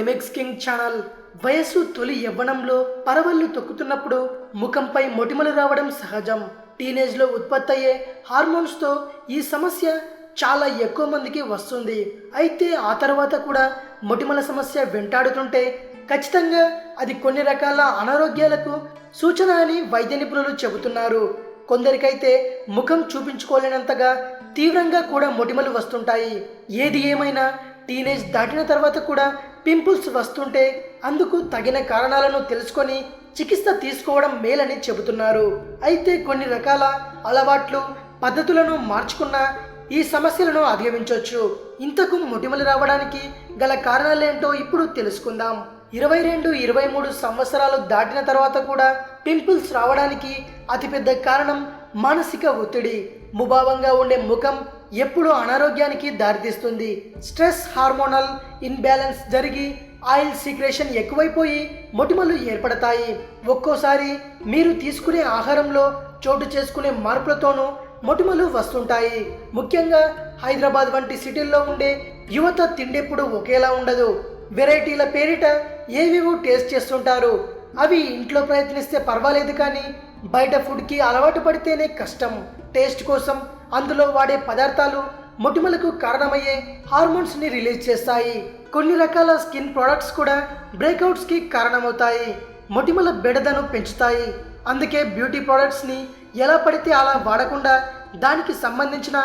Remix king channel. వయస్సు తొలి యవ్వనంలో పరవళ్లు తొక్కుతున్నప్పుడు ముఖంపై మొటిమలు రావడం సహజం. టీనేజ్లో ఉత్పత్తి అయ్యే హార్మోన్స్తో ఈ సమస్య చాలా ఎక్కువ మందికి వస్తుంది. అయితే ఆ తర్వాత కూడా మొటిమల సమస్య వెంటాడుతుంటే ఖచ్చితంగా అది కొన్ని రకాల అనారోగ్యాలకు సూచన అని వైద్య నిపుణులు చెబుతున్నారు. కొందరికైతే ముఖం చూపించుకోలేనంతగా తీవ్రంగా కూడా మొటిమలు వస్తుంటాయి. ఏది ఏమైనా టీనేజ్ దాటిన తర్వాత కూడా పింపుల్స్ వస్తుంటే అందుకు తగిన కారణాలను తెలుసుకొని చికిత్స తీసుకోవడం మేలని చెబుతున్నారు. అయితే కొన్ని రకాల అలవాట్లు పద్ధతులను మార్చుకున్న ఈ సమస్యలను అధిగమించవచ్చు. ఇంతకు మొటిమలు రావడానికి గల కారణాలేంటో ఇప్పుడు తెలుసుకుందాం. 22-23 సంవత్సరాలు దాటిన తర్వాత కూడా పింపుల్స్ రావడానికి అతిపెద్ద కారణం మానసిక ఒత్తిడి. ముభావంగా ఉండే ముఖం ఎప్పుడూ అనారోగ్యానికి దారితీస్తుంది. స్ట్రెస్ హార్మోనల్ ఇన్బ్యాలెన్స్ జరిగి ఆయిల్ సీక్రేషన్ ఎక్కువైపోయి మొటిమలు ఏర్పడతాయి. ఒక్కోసారి మీరు తీసుకునే ఆహారంలో చోటు చేసుకునే మార్పులతోనూ మొటిమలు వస్తుంటాయి. ముఖ్యంగా హైదరాబాద్ వంటి సిటీల్లో ఉండే యువత తిండెప్పుడు ఒకేలా ఉండదు. వెరైటీల పేరిట ఏవేవో టేస్ట్ చేస్తుంటారు. అవి ఇంట్లో ప్రయత్నిస్తే పర్వాలేదు, కానీ బయట ఫుడ్కి అలవాటు పడితేనే కష్టం. టేస్ట్ కోసం అందులో వాడే పదార్థాలు మొటిమలకు కారణమయ్యే హార్మోన్స్ని రిలీజ్ చేస్తాయి. కొన్ని రకాల స్కిన్ ప్రొడక్ట్స్ కూడా బ్రేక్అవుట్స్కి కారణమవుతాయి, మొటిమల బెడదను పెంచుతాయి. అందుకే బ్యూటీ ప్రొడక్ట్స్ని ఎలా పడితే అలా వాడకుండా దానికి సంబంధించిన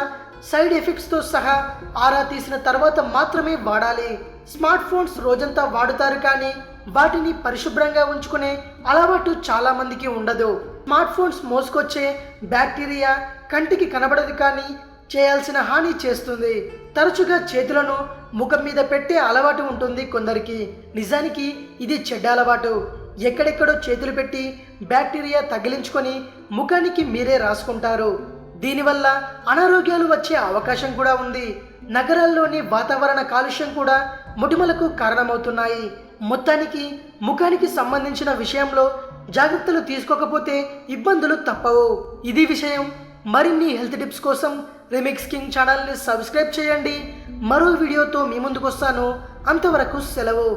సైడ్ ఎఫెక్ట్స్తో సహా ఆరా తీసిన తర్వాత మాత్రమే వాడాలి. స్మార్ట్ ఫోన్స్ రోజంతా వాడుతారు, కానీ వాటిని పరిశుభ్రంగా ఉంచుకునే అలవాటు చాలా మందికి ఉండదు. స్మార్ట్ ఫోన్స్ మోసుకొచ్చే బ్యాక్టీరియా కంటికి కనబడదు, కానీ చేయాల్సిన హాని చేస్తుంది. తరచుగా చేతులను ముఖం మీద పెట్టే అలవాటు ఉంటుంది కొందరికి. నిజానికి ఇది చెడ్డ అలవాటు. ఎక్కడెక్కడో చేతులు పెట్టి బ్యాక్టీరియా తగిలించుకొని ముఖానికి మీరే రాసుకుంటారు. దీనివల్ల అనారోగ్యాలు వచ్చే అవకాశం కూడా ఉంది. నగరాల్లోని వాతావరణ కాలుష్యం కూడా మొటిమలకు కారణమవుతున్నాయి. మొత్తానికి ముఖానికి సంబంధించిన విషయంలో జాగ్రత్తలు తీసుకోకపోతే ఇబ్బందులు తప్పవు. ఇది విషయం. మరిన్ని హెల్త్ టిప్స్ కోసం రిమిక్స్ కింగ్ ఛానల్ని సబ్స్క్రైబ్ చేయండి. మరో వీడియోతో మీ ముందుకు వస్తాను. అంతవరకు సెలవు.